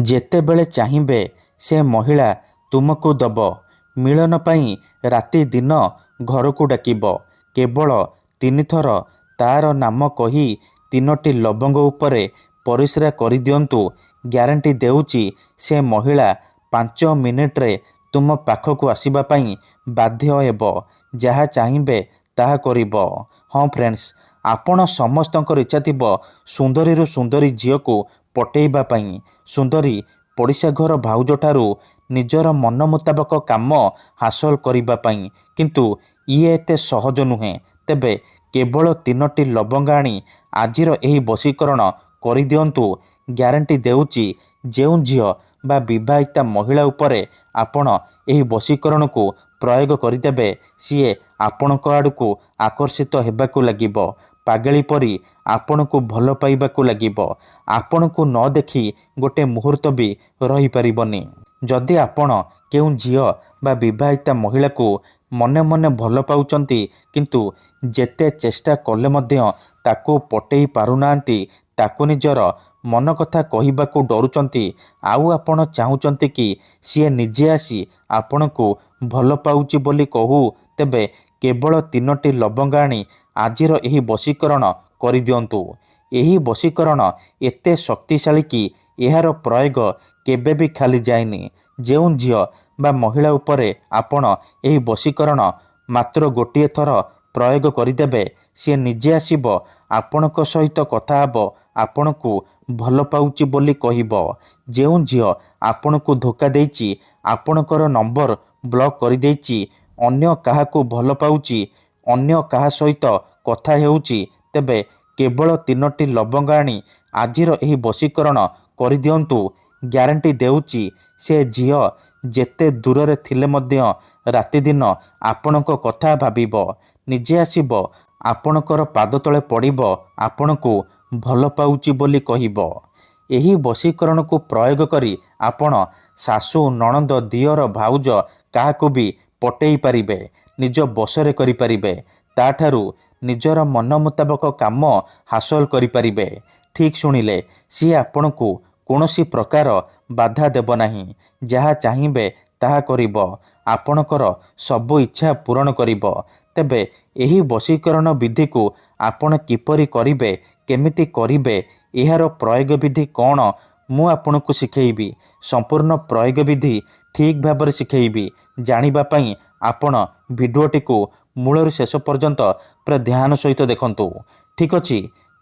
ଯେତେବେଳେ ଚାହିଁବେ ସେ ମହିଳା ତୁମକୁ ଦବ। ମିଳନ ପାଇଁ ରାତି ଦିନ ଘରକୁ ଡାକିବ। କେବଳ 3 ଥର ତାର ନାମ କହି 3ଟି ଲବଙ୍ଗ ଉପରେ ପରିସ୍ରା କରିଦିଅନ୍ତୁ। ଗ୍ୟାରେଣ୍ଟି ଦେଉଛି ସେ ମହିଳା 5 ମିନିଟରେ ତୁମ ପାଖକୁ ଆସିବା ପାଇଁ ବାଧ୍ୟ ହେବ। ଯାହା ଚାହିଁବେ ତାହା କରିବ। ହଁ ଫ୍ରେଣ୍ଡସ୍, ଆପଣ ସମସ୍ତଙ୍କର ଇଚ୍ଛା ଥିବ ସୁନ୍ଦରୀରୁ ସୁନ୍ଦରୀ ଝିଅକୁ ପଟେଇବା ପାଇଁ। ସୁନ୍ଦରୀ ପଡ଼ିଶା ଘର ଭାଉଜଠାରୁ ନିଜର ମନ ମୁତାବକ କାମ ହାସଲ କରିବା ପାଇଁ। କିନ୍ତୁ ଇଏ ଏତେ ସହଜ ନୁହେଁ। ତେବେ କେବଳ 3ଟି ଲବଙ୍ଗ ଆଣି ଆଜିର ଏହି ବଶୀକରଣ କରିଦିଅନ୍ତୁ। ଗ୍ୟାରେଣ୍ଟି ଦେଉଛି ଯେଉଁ ଝିଅ ବା ବିବାହିତା ମହିଳା ଉପରେ ଆପଣ ଏହି ବଶୀକରଣକୁ ପ୍ରୟୋଗ କରିଦେବେ ସିଏ ଆପଣଙ୍କ ଆଡ଼କୁ ଆକର୍ଷିତ ହେବାକୁ ଲାଗିବ। ପାଗଳି ପରି ଆପଣଙ୍କୁ ଭଲ ପାଇବାକୁ ଲାଗିବ। ଆପଣଙ୍କୁ ନ ଦେଖି ଗୋଟେ ମୁହୂର୍ତ୍ତ ବି ରହିପାରିବନି। ଯଦି ଆପଣ କେଉଁ ଝିଅ ବା ବିବାହିତା ମହିଳାକୁ ମନେ ମନେ ଭଲ ପାଉଛନ୍ତି କିନ୍ତୁ ଯେତେ ଚେଷ୍ଟା କଲେ ମଧ୍ୟ ତାକୁ ପଟେଇ ପାରୁନାହାନ୍ତି, ତାକୁ ନିଜର ମନ କଥା କହିବାକୁ ଡରୁଛନ୍ତି, ଆଉ ଆପଣ ଚାହୁଁଛନ୍ତି କି ସିଏ ନିଜେ ଆସି ଆପଣଙ୍କୁ ଭଲ ପାଉଛି ବୋଲି କହୁ, ତେବେ କେବଳ 3ଟି ଲବଙ୍ଗ ଆଣି ଆଜିର ଏହି ବଶୀକରଣ କରିଦିଅନ୍ତୁ। ଏହି ବଶୀକରଣ ଏତେ ଶକ୍ତିଶାଳୀ କି ଏହାର ପ୍ରୟୋଗ କେବେ ବି ଖାଲି ଯାଏନି। ଯେଉଁ ଝିଅ ବା ମହିଳା ଉପରେ ଆପଣ ଏହି ବଶୀକରଣ ମାତ୍ର ଗୋଟିଏ ଥର ପ୍ରୟୋଗ କରିଦେବେ ସିଏ ନିଜେ ଆସିବ ଆପଣଙ୍କ ସହିତ କଥା ହେବ, ଆପଣଙ୍କୁ ଭଲ ପାଉଛି ବୋଲି କହିବ। ଯେଉଁ ଝିଅ ଆପଣଙ୍କୁ ଧୋକା ଦେଇଛି, ଆପଣଙ୍କର ନମ୍ବର ବ୍ଲକ୍ କରିଦେଇଛି, ଅନ୍ୟ କାହାକୁ ଭଲ ପାଉଛି, ଅନ୍ୟ କାହା ସହିତ କଥା ହେଉଛି, ତେବେ କେବଳ 3ଟି ଲବଙ୍ଗ ଆଣି ଆଜିର ଏହି ବଶୀକରଣ କରିଦିଅନ୍ତୁ। ଗ୍ୟାରେଣ୍ଟି ଦେଉଛି ସେ ଝିଅ ଯେତେ ଦୂରରେ ଥିଲେ ମଧ୍ୟ ରାତିଦିନ ଆପଣଙ୍କ କଥା ଭାବିବ। ନିଜେ ଆସିବ ଆପଣଙ୍କର ପାଦ ତଳେ ପଡ଼ିବ, ଆପଣଙ୍କୁ ଭଲ ପାଉଛି ବୋଲି କହିବ। ଏହି ବଶୀକରଣକୁ ପ୍ରୟୋଗ କରି ଆପଣ ଶାଶୁ, ନଣନ୍ଦ, ଦିଅର, ଭାଉଜ କାହାକୁ ବି ପଟେଇ ପାରିବେ, ନିଜ ବଶରେ କରିପାରିବେ। ତାଠାରୁ ନିଜର ମନ ମୁତାବକ କାମ ହାସଲ କରିପାରିବେ। ଠିକ୍ ଶୁଣିଲେ, ସିଏ ଆପଣଙ୍କୁ କୌଣସି ପ୍ରକାର ବାଧା ଦେବ ନାହିଁ। ଯାହା ଚାହିଁବେ ତାହା କରିବ। ଆପଣଙ୍କର ସବୁ ଇଚ୍ଛା ପୂରଣ କରିବ। ତେବେ ଏହି ବଶୀକରଣ ବିଧିକୁ ଆପଣ କିପରି କରିବେ, କେମିତି କରିବେ, ଏହାର ପ୍ରୟୋଗ ବିଧି କ'ଣ ମୁଁ ଆପଣଙ୍କୁ ଶିଖେଇବି। ସମ୍ପୂର୍ଣ୍ଣ ପ୍ରୟୋଗ ବିଧି ଠିକ୍ ଭାବରେ ଶିଖେଇବି। ଜାଣିବା ପାଇଁ ଆପଣ ଭିଡ଼ିଓଟିକୁ ମୂଳରୁ ଶେଷ ପର୍ଯ୍ୟନ୍ତ ପୁରା ଧ୍ୟାନ ସହିତ ଦେଖନ୍ତୁ। ଠିକ୍ ଅଛି,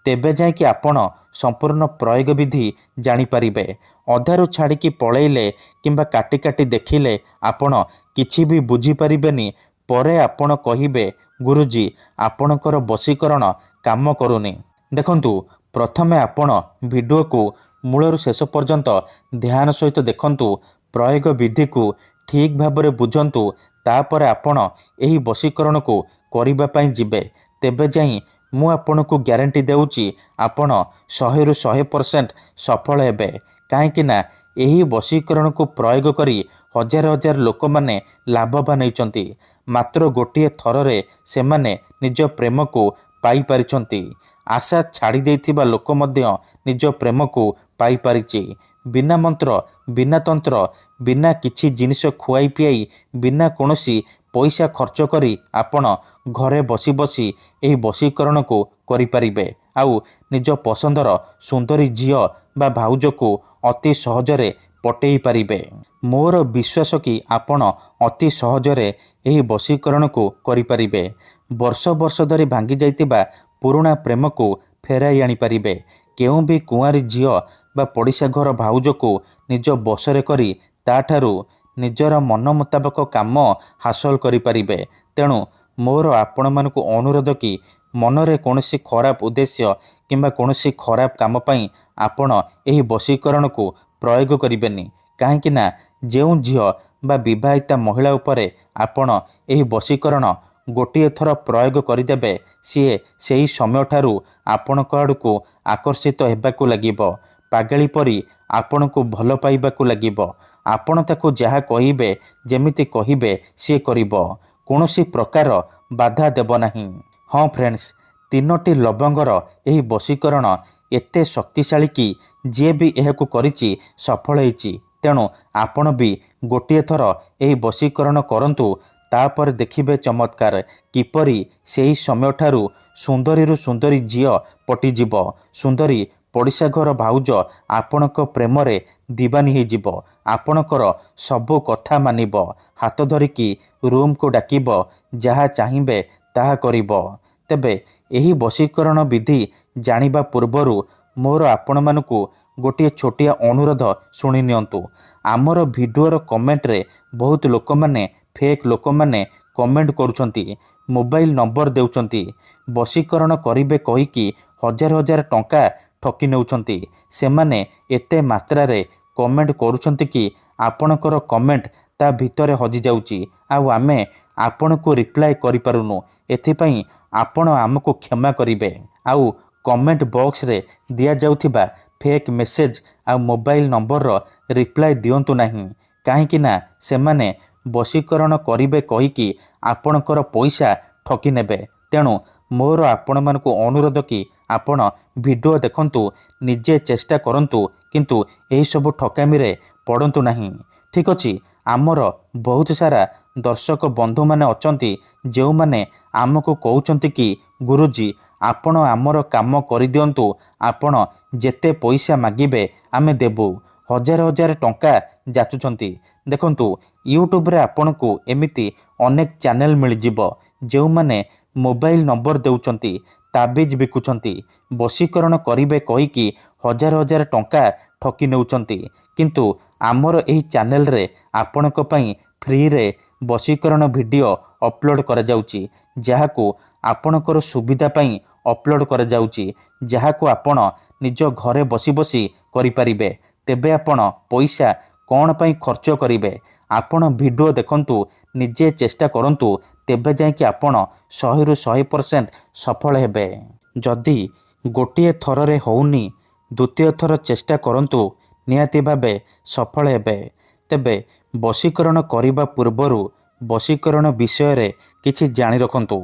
ତେବେ ଯାଇକି ଆପଣ ସମ୍ପୂର୍ଣ୍ଣ ପ୍ରୟୋଗ ବିଧି ଜାଣିପାରିବେ। ଅଧାରୁ ଛାଡ଼ିକି ପଳେଇଲେ କିମ୍ବା କାଟି କାଟି ଦେଖିଲେ ଆପଣ କିଛି ବି ବୁଝିପାରିବେନି। ପରେ ଆପଣ କହିବେ ଗୁରୁଜୀ ଆପଣଙ୍କର ବଶୀକରଣ କାମ କରୁନି। ଦେଖନ୍ତୁ, ପ୍ରଥମେ ଆପଣ ଭିଡ଼ିଓକୁ ମୂଳରୁ ଶେଷ ପର୍ଯ୍ୟନ୍ତ ଧ୍ୟାନ ସହିତ ଦେଖନ୍ତୁ। ପ୍ରୟୋଗ ବିଧିକୁ ଠିକ୍ ଭାବରେ ବୁଝନ୍ତୁ। ତାପରେ ଆପଣ ଏହି ବଶୀକରଣକୁ କରିବା ପାଇଁ ଯିବେ। ତେବେ ଯାଇ ମୁଁ ଆପଣଙ୍କୁ ଗ୍ୟାରେଣ୍ଟି ଦେଉଛି ଆପଣ 100ରୁ 100% ସଫଳ ହେବେ। କାହିଁକି ନା ଏହି ବଶୀକରଣକୁ ପ୍ରୟୋଗ କରି ହଜାର ହଜାର ଲୋକମାନେ ଲାଭବାନ ହେଇଛନ୍ତି। ମାତ୍ର ଗୋଟିଏ ଥରରେ ସେମାନେ ନିଜ ପ୍ରେମକୁ ପାଇପାରିଛନ୍ତି। ଆଶା ଛାଡ଼ି ଦେଇଥିବା ଲୋକ ମଧ୍ୟ ନିଜ ପ୍ରେମକୁ ପାଇପାରିଛି। ବିନା ମନ୍ତ୍ର, ବିନା ତନ୍ତ୍ର, ବିନା କିଛି ଜିନିଷ ଖୁଆଇ ପିଆଇ, ବିନା କୌଣସି ପଇସା ଖର୍ଚ୍ଚ କରି ଆପଣ ଘରେ ବସି ବସି ଏହି ବଶୀକରଣକୁ କରିପାରିବେ। ଆଉ ନିଜ ପସନ୍ଦର ସୁନ୍ଦରୀ ଝିଅ ବା ଭାଉଜକୁ ଅତି ସହଜରେ ପଟେଇ ପାରିବେ। ମୋର ବିଶ୍ୱାସ କି ଆପଣ ଅତି ସହଜରେ ଏହି ବଶୀକରଣକୁ କରିପାରିବେ। ବର୍ଷ ବର୍ଷ ଧରି ଭାଙ୍ଗି ଯାଇଥିବା ପୁରୁଣା ପ୍ରେମକୁ ଫେରାଇ ଆଣିପାରିବେ। କେଉଁ ବି କୁଆଁରୀ ଝିଅ ବା ପଡ଼ିଶା ଘର ଭାଉଜକୁ ନିଜ ବଶରେ କରି ତାଠାରୁ ନିଜର ମନ ମୁତାବକ କାମ ହାସଲ କରିପାରିବେ। ତେଣୁ ମୋର ଆପଣମାନଙ୍କୁ ଅନୁରୋଧ କି ମନରେ କୌଣସି ଖରାପ ଉଦ୍ଦେଶ୍ୟ କିମ୍ବା କୌଣସି ଖରାପ କାମ ପାଇଁ ଆପଣ ଏହି ବଶୀକରଣକୁ ପ୍ରୟୋଗ କରିବେନି। କାହିଁକି ନା ଯେଉଁ ଝିଅ ବା ବିବାହିତା ମହିଳା ଉପରେ ଆପଣ ଏହି ବଶୀକରଣ ଗୋଟିଏ ଥର ପ୍ରୟୋଗ କରିଦେବେ ସିଏ ସେହି ସମୟଠାରୁ ଆପଣଙ୍କ ଆଡ଼କୁ ଆକର୍ଷିତ ହେବାକୁ ଲାଗିବ। ପାଗଳି ପରି ଆପଣଙ୍କୁ ଭଲ ପାଇବାକୁ ଲାଗିବ। ଆପଣ ତାକୁ ଯାହା କହିବେ, ଯେମିତି କହିବେ ସିଏ କରିବ। କୌଣସି ପ୍ରକାର ବାଧା ଦେବ ନାହିଁ। ହଁ ଫ୍ରେଣ୍ଡସ୍, 3ଟି ଲବଙ୍ଗର ଏହି ବଶୀକରଣ ଏତେ ଶକ୍ତିଶାଳୀ କି ଯିଏ ବି ଏହାକୁ କରିଛି ସଫଳ ହେଇଛି। ତେଣୁ ଆପଣ ବି ଗୋଟିଏ ଥର ଏହି ବଶୀକରଣ କରନ୍ତୁ, ତାପରେ ଦେଖିବେ ଚମତ୍କାର କିପରି ସେହି ସମୟଠାରୁ ସୁନ୍ଦରୀରୁ ସୁନ୍ଦରୀ ଝିଅ ପଟିଯିବ। ସୁନ୍ଦରୀ ପଡ଼ିଶା ଘର ଭାଉଜ ଆପଣଙ୍କ ପ୍ରେମରେ ଦିବାନୀ ହେଇଯିବ। ଆପଣଙ୍କର ସବୁ କଥା ମାନିବ, ହାତ ଧରିକି ରୁମ୍କୁ ଡାକିବ, ଯାହା ଚାହିଁବେ ତାହା କରିବ। ତେବେ ଏହି ବଶୀକରଣ ବିଧି ଜାଣିବା ପୂର୍ବରୁ ମୋର ଆପଣମାନଙ୍କୁ ଗୋଟିଏ ଛୋଟିଆ ଅନୁରୋଧ ଶୁଣି ନିଅନ୍ତୁ। ଆମର ଭିଡ଼ିଓର କମେଣ୍ଟରେ ବହୁତ ଲୋକମାନେ ଫେକ୍ ଲୋକମାନେ କମେଣ୍ଟ କରୁଛନ୍ତି, ମୋବାଇଲ ନମ୍ବର ଦେଉଛନ୍ତି, ବଶୀକରଣ କରିବେ କହିକି ହଜାର ହଜାର ଟଙ୍କା ଠକି ନେଉଛନ୍ତି। ସେମାନେ ଏତେ ମାତ୍ରାରେ କମେଣ୍ଟ କରୁଛନ୍ତି କି ଆପଣଙ୍କର କମେଣ୍ଟ ତା ଭିତରେ ହଜିଯାଉଛି, ଆଉ ଆମେ ଆପଣଙ୍କୁ ରିପ୍ଲାଏ କରିପାରୁନୁ। ଏଥିପାଇଁ ଆପଣ ଆମକୁ କ୍ଷମା କରିବେ। ଆଉ କମେଣ୍ଟ ବକ୍ସରେ ଦିଆଯାଉଥିବା ଫେକ୍ ମେସେଜ ଆଉ ମୋବାଇଲ ନମ୍ବରର ରିପ୍ଲାଏ ଦିଅନ୍ତୁ ନାହିଁ, କାହିଁକି ନା ସେମାନେ ବଶୀକରଣ କରିବେ କହିକି ଆପଣଙ୍କର ପଇସା ଠକି ନେବେ। ତେଣୁ ମୋର ଆପଣମାନଙ୍କୁ ଅନୁରୋଧ କି ଆପଣ ଭିଡ଼ିଓ ଦେଖନ୍ତୁ, ନିଜେ ଚେଷ୍ଟା କରନ୍ତୁ, କିନ୍ତୁ ଏହିସବୁ ଠକାମିରେ ପଡ଼ନ୍ତୁ ନାହିଁ। ଠିକ୍ ଅଛି, ଆମର ବହୁତ ସାରା ଦର୍ଶକ ବନ୍ଧୁମାନେ ଅଛନ୍ତି ଯେଉଁମାନେ ଆମକୁ କହୁଛନ୍ତି କି ଗୁରୁଜୀ ଆପଣ ଆମର କାମ କରିଦିଅନ୍ତୁ, ଆପଣ ଯେତେ ପଇସା ମାଗିବେ ଆମେ ଦେବୁ। ହଜାର ହଜାର ଟଙ୍କା ଯାଚୁଛନ୍ତି। ଦେଖନ୍ତୁ, ୟୁଟ୍ୟୁବରେ ଆପଣଙ୍କୁ ଏମିତି ଅନେକ ଚ୍ୟାନେଲ ମିଳିଯିବ ଯେଉଁମାନେ ମୋବାଇଲ ନମ୍ବର ଦେଉଛନ୍ତି, ତାବିଜ ବିକୁଛନ୍ତି, ବଶୀକରଣ କରିବେ କହିକି ହଜାର ହଜାର ଟଙ୍କା ଠକି ନେଉଛନ୍ତି। କିନ୍ତୁ ଆମର ଏହି ଚ୍ୟାନେଲରେ ଆପଣଙ୍କ ପାଇଁ ଫ୍ରିରେ ବଶୀକରଣ ଭିଡ଼ିଓ ଅପଲୋଡ଼ କରାଯାଉଛି, ଯାହାକୁ ଆପଣଙ୍କର ସୁବିଧା ପାଇଁ ଅପଲୋଡ଼ କରାଯାଉଛି, ଯାହାକୁ ଆପଣ ନିଜ ଘରେ ବସି ବସି କରିପାରିବେ। ତେବେ ଆପଣ ପଇସା କ'ଣ ପାଇଁ ଖର୍ଚ୍ଚ କରିବେ? ଆପଣ ଭିଡ଼ିଓ ଦେଖନ୍ତୁ, ନିଜେ ଚେଷ୍ଟା କରନ୍ତୁ, ତେବେ ଯାଇକି ଆପଣ 100ରୁ 100% ସଫଳ ହେବେ। ଯଦି ଗୋଟିଏ ଥରରେ ହେଉନି, ଦ୍ୱିତୀୟ ଥର ଚେଷ୍ଟା କରନ୍ତୁ, ନିହାତି ଭାବେ ସଫଳ ହେବେ। ତେବେ ବଶୀକରଣ କରିବା ପୂର୍ବରୁ ବଶୀକରଣ ବିଷୟରେ କିଛି ଜାଣି ରଖନ୍ତୁ।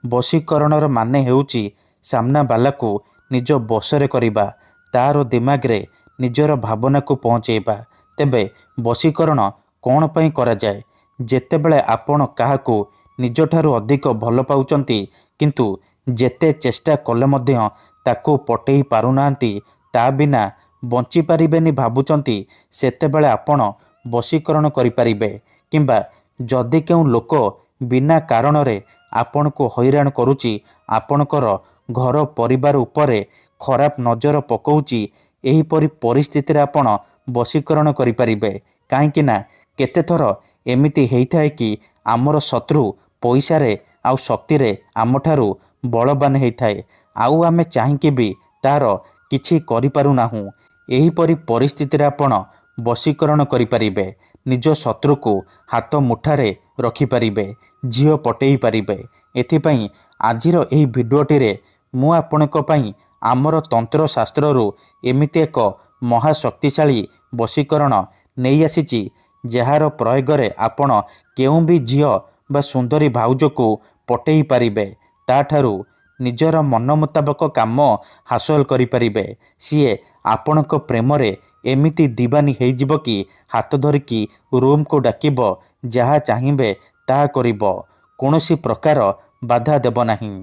ବଶୀକରଣର ମାନେ ହେଉଛି ସାମ୍ନାବାଲାକୁ ନିଜ ବଶରେ କରିବା, ତାର ଦିମାଗରେ ନିଜର ଭାବନାକୁ ପହଞ୍ଚାଇବା। ତେବେ ବଶୀକରଣ କ'ଣ ପାଇଁ କରାଯାଏ? ଯେତେବେଳେ ଆପଣ କାହାକୁ ନିଜଠାରୁ ଅଧିକ ଭଲ ପାଉଛନ୍ତି, କିନ୍ତୁ ଯେତେ ଚେଷ୍ଟା କଲେ ମଧ୍ୟ ତାକୁ ପଟେଇ ପାରୁନାହାନ୍ତି, ତା ବିନା ବଞ୍ଚିପାରିବେନି ଭାବୁଛନ୍ତି, ସେତେବେଳେ ଆପଣ ବଶୀକରଣ କରିପାରିବେ। କିମ୍ବା ଯଦି କେଉଁ ଲୋକ ବିନା କାରଣରେ ଆପଣଙ୍କୁ ହଇରାଣ କରୁଛି, ଆପଣଙ୍କର ଘର ପରିବାର ଉପରେ ଖରାପ ନଜର ପକାଉଛି, ଏହିପରି ପରିସ୍ଥିତିରେ ଆପଣ ବଶୀକରଣ କରିପାରିବେ। କାହିଁକି ନା କେତେଥର ଏମିତି ହେଇଥାଏ କି ଆମର ଶତ୍ରୁ ପଇସାରେ ଆଉ ଶକ୍ତିରେ ଆମଠାରୁ ବଳବାନ ହେଇଥାଏ, ଆଉ ଆମେ ଚାହିଁକି ବି ତାର କିଛି କରିପାରୁନାହୁଁ। ଏହିପରି ପରିସ୍ଥିତିରେ ଆପଣ ବଶୀକରଣ କରିପାରିବେ, ନିଜ ଶତ୍ରୁକୁ ହାତ ମୁଠାରେ ରଖିପାରିବେ, ଝିଅ ପଟେଇ ପାରିବେ। ଏଥିପାଇଁ ଆଜିର ଏହି ଭିଡ଼ିଓଟିରେ ମୁଁ ଆପଣଙ୍କ ପାଇଁ ଆମର ତନ୍ତ୍ରଶାସ୍ତ୍ରରୁ ଏମିତି ଏକ ମହାଶକ୍ତିଶାଳୀ ବଶୀକରଣ ନେଇ ଆସିଛି, ଯାହାର ପ୍ରୟୋଗରେ ଆପଣ କେଉଁ ବି ଝିଅ ବା ସୁନ୍ଦରୀ ଭାଉଜକୁ ପଟେଇ ପାରିବେ, ତାଠାରୁ ନିଜର ମନ ମୁତାବକ କାମ ହାସଲ କରିପାରିବେ। ସିଏ ଆପଣଙ୍କ ପ୍ରେମରେ ଏମିତି ଦିବାନୀ ହେଇଯିବ କି ହାତ ଧରିକି ରୁମ୍କୁ ଡାକିବ, ଯାହା ଚାହିଁବେ ତାହା କରିବ, କୌଣସି ପ୍ରକାର ବାଧା ଦେବ ନାହିଁ।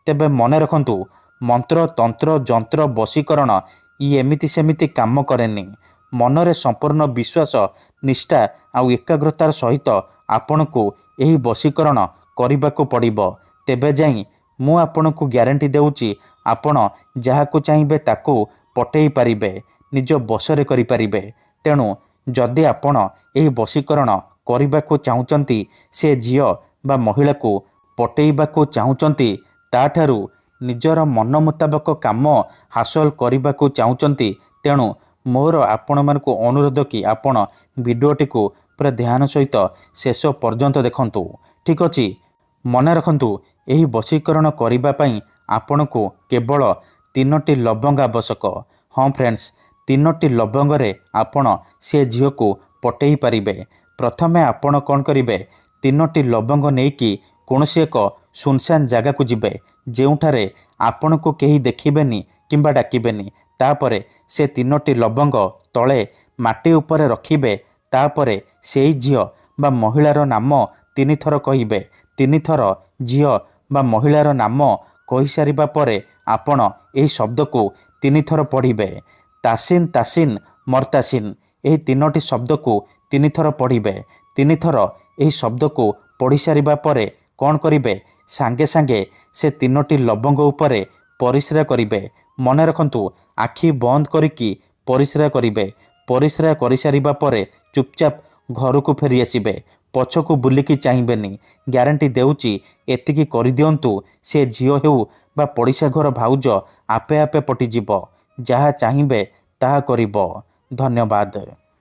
ତେବେ ମନେ ରଖନ୍ତୁ, ମନ୍ତ୍ର ତନ୍ତ୍ର ଯନ୍ତ୍ର ବଶୀକରଣ ଏମିତି ସେମିତି କାମ କରେନି। ମନରେ ସମ୍ପୂର୍ଣ୍ଣ ବିଶ୍ୱାସ, ନିଷ୍ଠା ଆଉ ଏକାଗ୍ରତାର ସହିତ ଆପଣଙ୍କୁ ଏହି ବଶୀକରଣ କରିବାକୁ ପଡ଼ିବ। ତେବେ ଯାଇ ମୁଁ ଆପଣଙ୍କୁ ଗ୍ୟାରେଣ୍ଟି ଦେଉଛି, ଆପଣ ଯାହାକୁ ଚାହିଁବେ ତାକୁ ପଟେଇ ପାରିବେ, ନିଜ ବଶରେ କରିପାରିବେ। ତେଣୁ ଯଦି ଆପଣ ଏହି ବଶୀକରଣ କରିବାକୁ ଚାହୁଁଛନ୍ତି, ସେ ଝିଅ ବା ମହିଳାକୁ ପଟେଇବାକୁ ଚାହୁଁଛନ୍ତି, ତାଠାରୁ ନିଜର ମନ ମୁତାବକ କାମ ହାସଲ କରିବାକୁ ଚାହୁଁଛନ୍ତି, ତେଣୁ ମୋର ଆପଣମାନଙ୍କୁ ଅନୁରୋଧ କି ଆପଣ ଭିଡ଼ିଓଟିକୁ ପୁରା ଧ୍ୟାନ ସହିତ ଶେଷ ପର୍ଯ୍ୟନ୍ତ ଦେଖନ୍ତୁ। ଠିକ୍ ଅଛି, ମନେ ରଖନ୍ତୁ, ଏହି ବଶୀକରଣ କରିବା ପାଇଁ ଆପଣଙ୍କୁ କେବଳ 3ଟି ଲବଙ୍ଗ ଆବଶ୍ୟକ। ହଁ ଫ୍ରେଣ୍ଡସ୍, 3ଟି ଲବଙ୍ଗରେ ଆପଣ ସେ ଝିଅକୁ ପଟେଇ ପାରିବେ। ପ୍ରଥମେ ଆପଣ କ'ଣ କରିବେ, 3ଟି ଲବଙ୍ଗ ନେଇକି କୌଣସି ଏକ ସୁନସାନ ଜାଗାକୁ ଯିବେ, ଯେଉଁଠାରେ ଆପଣଙ୍କୁ କେହି ଦେଖିବେନି, କିମ୍ବା ଡାକିବେନି। ତାପରେ ସେ 3ଟି ଲବଙ୍ଗ ତଳେ ମାଟି ଉପରେ ରଖିବେ। ତାପରେ ସେଇ ଝିଅ ବା ମହିଳାର ନାମ 3 ଥର କହିବେ। 3 ଥର ଝିଅ ବା ମହିଳାର ନାମ କହିସାରିବା ପରେ ଆପଣ ଏହି ଶବ୍ଦକୁ 3 ଥର ପଢ଼ିବେ। ତାସିନ୍ ତାସିନ୍ ମର୍ତାସିନ୍, ଏହି 3ଟି ଶବ୍ଦକୁ 3 ଥର ପଢ଼ିବେ। 3 ଥର ଏହି ଶବ୍ଦକୁ ପଢ଼ି ସାରିବା ପରେ କ'ଣ କରିବେ, ସାଙ୍ଗେ ସାଙ୍ଗେ ସେ 3ଟି ଲବଙ୍ଗ ଉପରେ ପରିସ୍ରା କରିବେ। ମନେ ରଖନ୍ତୁ, ଆଖି ବନ୍ଦ କରିକି ପରିସ୍ରା କରିବେ। ପରିସ୍ରା କରିସାରିବା ପରେ ଚୁପଚାପ ଘରକୁ ଫେରି ଆସିବେ। ପଛକୁ ବୁଲିକି ଚାହିଁବେନି। ଗ୍ୟାରେଣ୍ଟି ଦେଉଛି, ଏତିକି କରିଦିଅନ୍ତୁ, ସେ ଝିଅ ହେଉ ବା ପଡ଼ିଶା ଘର ଭାଉଜ ଆପେ ଆପେ ପଟିଯିବ। ଯାହା ଚାହିଁବେ ତାହା କରିବ। ଧନ୍ୟବାଦ।